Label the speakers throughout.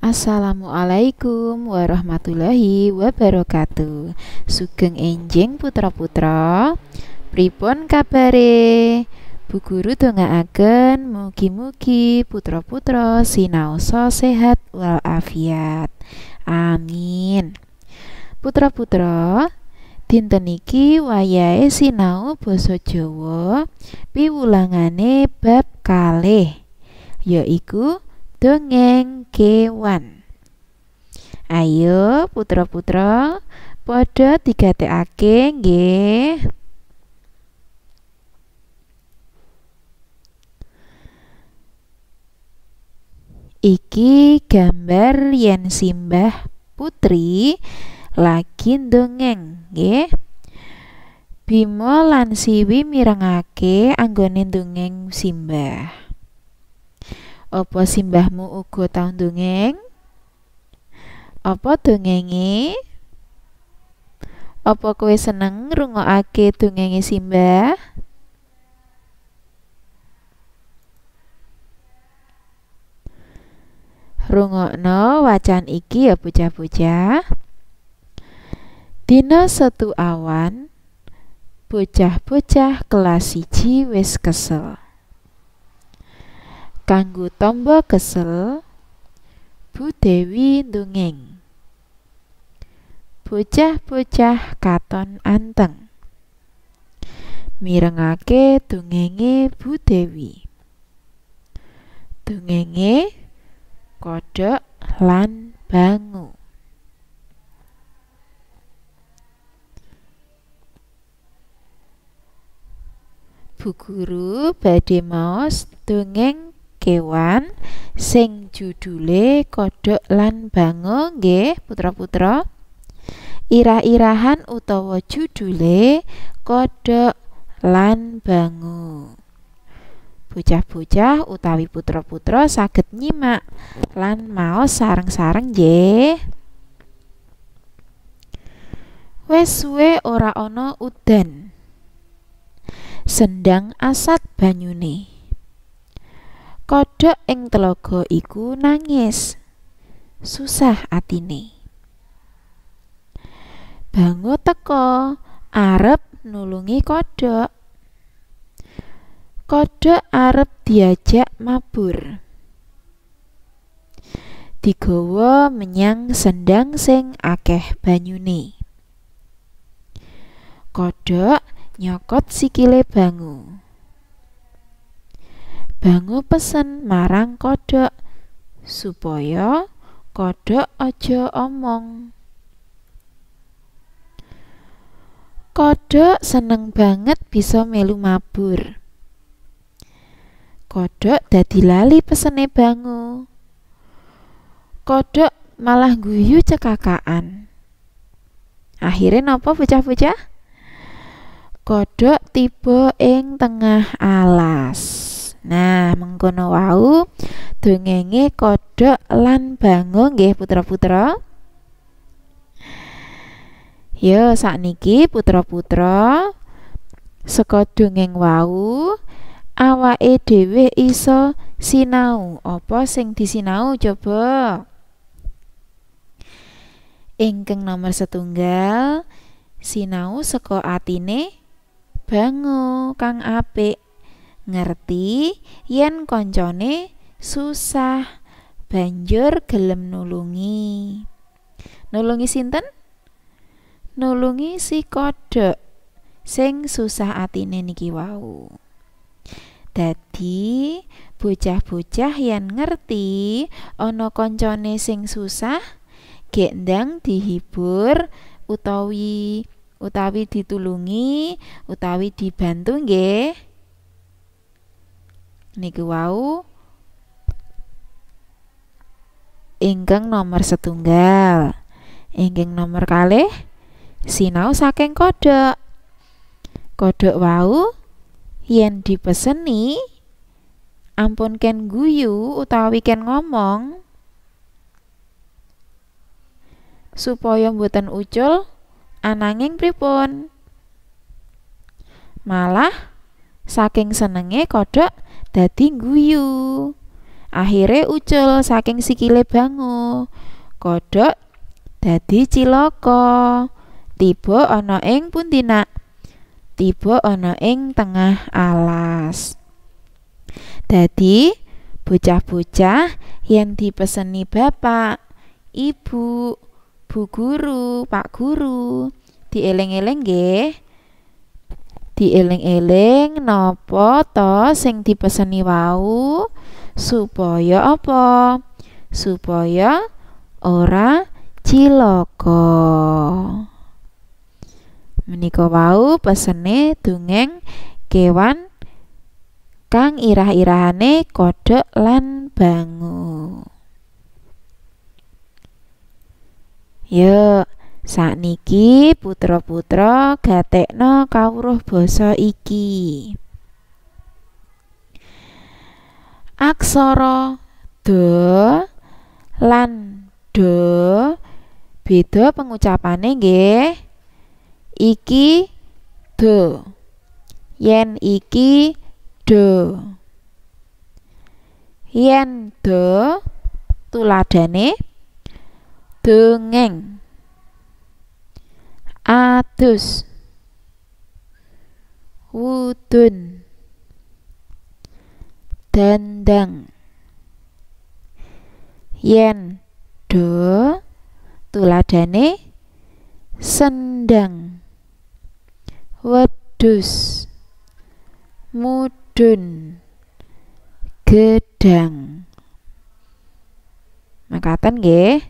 Speaker 1: Assalamualaikum warahmatullahi wabarakatuh. Sugeng enjing putra-putra, pripun kabare? Bu Guru dongaaken mugi-mugi putra-putra sinaosa sehat walafiat. Amin. Putra-putra, dinten iki wayahe sinau basa Jawa piwulangane bab kalih, yaiku dongeng kewan. Ayo putra-putra, padha digatekake nggih. Iki gambar yen simbah putri lagi ndongeng nggih. Bima lan Siwi mirengake anggone ndongeng simbah. Apa simbahmu uga tau ndongeng? Apa dongenge? Apa kowe seneng ngrungokake dongenge simbah? Rungokno wacan iki ya bocah-bocah. Dina setu awan, bocah-bocah kelas 1 wis kesel. Kanggo tamba kesel, Bu Dewi ndongeng. Bocah-bocah katon anteng mirengake dongenge Bu Dewi. Dongenge kodhok lan bangu. Bu Guru badhe maos dongeng kewan sing judule kodhok lan bangu nggih putra-putra. Irah-irahan utawa judule kodhok lan bangu. Bocah-bocah utawi putra-putra saged nyimak lan maos sareng-sareng nggih. Wes suwe ora ana udan. Sendang asat banyune. Kodhok ing telaga iku nangis. Susah atine. Bangu teka arep nulungi kodhok. Kodhok arep diajak mabur. Digawa menyang sendang sing akeh banyune. Kodhok nyokot sikile bangu. Bangu pesen marang kodhok supaya kodhok aja omong. Kodhok seneng banget bisa melu mabur. Kodhok dadi lali pesene bangu. Kodhok malah guyu cekakaan. Akhire napa bocah-bocah? Kodhok tiba ing tengah alas. Nah, mengkono wau dongenge kodhok lan bangu nggih putra-putra. Yo sakniki putra-putra, saka dongeng wau awake dhewe iso sinau. Apa sing disinau coba? Ingkang nomor setunggal, sinau saka atine bangu kang apik. Ngerti yen koncone susah banjur gelem nulungi. Nulungi sinten? Nulungi si kodhok sing susah atine niki wau. Dadi bocah-bocah yen ngerti ana koncone sing susah, gek ndang dihibur utawi ditulungi utawi dibantu nggih. Niku wau ingkang nomor setunggal. Ingkang nomor kalih, sinau saking kodhok. Kodhok wau yen dipeseni ampun ken guyu utawi ken ngomong supaya mboten ucul, ananging pripun? Malah saking senenge kodhok dadi guyu. Akhire ucul saking sikile bango. Kodhok dadi cilaka. Tiba ana ing pundi nak? Tiba ana ing tengah alas. Dadi bocah-bocah yen dipeseni bapak, ibu, bu guru, pak guru, dieling-eling nggih. Dieling-eling napa to sing dipeseni wau supaya apa? Supaya ora cilaka. Menika wau pesene dongeng kewan kang irah-irahane kodhok lan bango. Yo, sakniki putra-putra gatekno kawruh basa iki. Aksara do lan do beda pengucapane nggih. Iki do, yen iki do. Yen do tuladhane dongeng, adus, wudun, dandang. Yen do tuladhane sendang, wedhus, mudhun, gedang. Makaten nggih.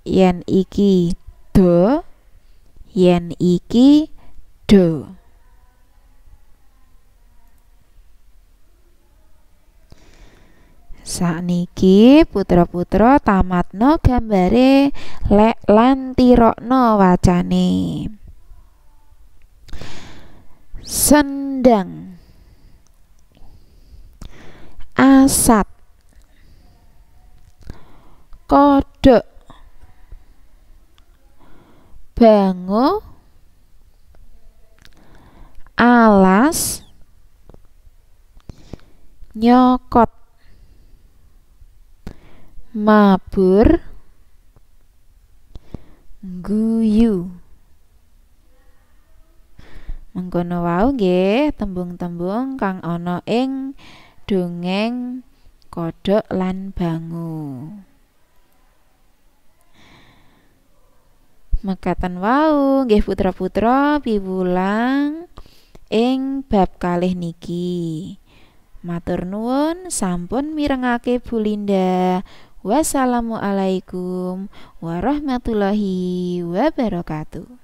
Speaker 1: Yen iki do, yen iki do. Sakniki putra-putra tamatno gambare lek lan tirokno wacane. Sendang, asat, kodhok, bango, alas, nyokot, mabur, guyu. Mengkono wau nggih tembung-tembung kang ana ing dongeng kodhok lan bango. Mekaten wau nggih putra-putra piwulang ing bab kalih niki. Matur nuwun sampun mirengake Bu Linda. Wassalamualaikum warahmatullahi wabarakatuh.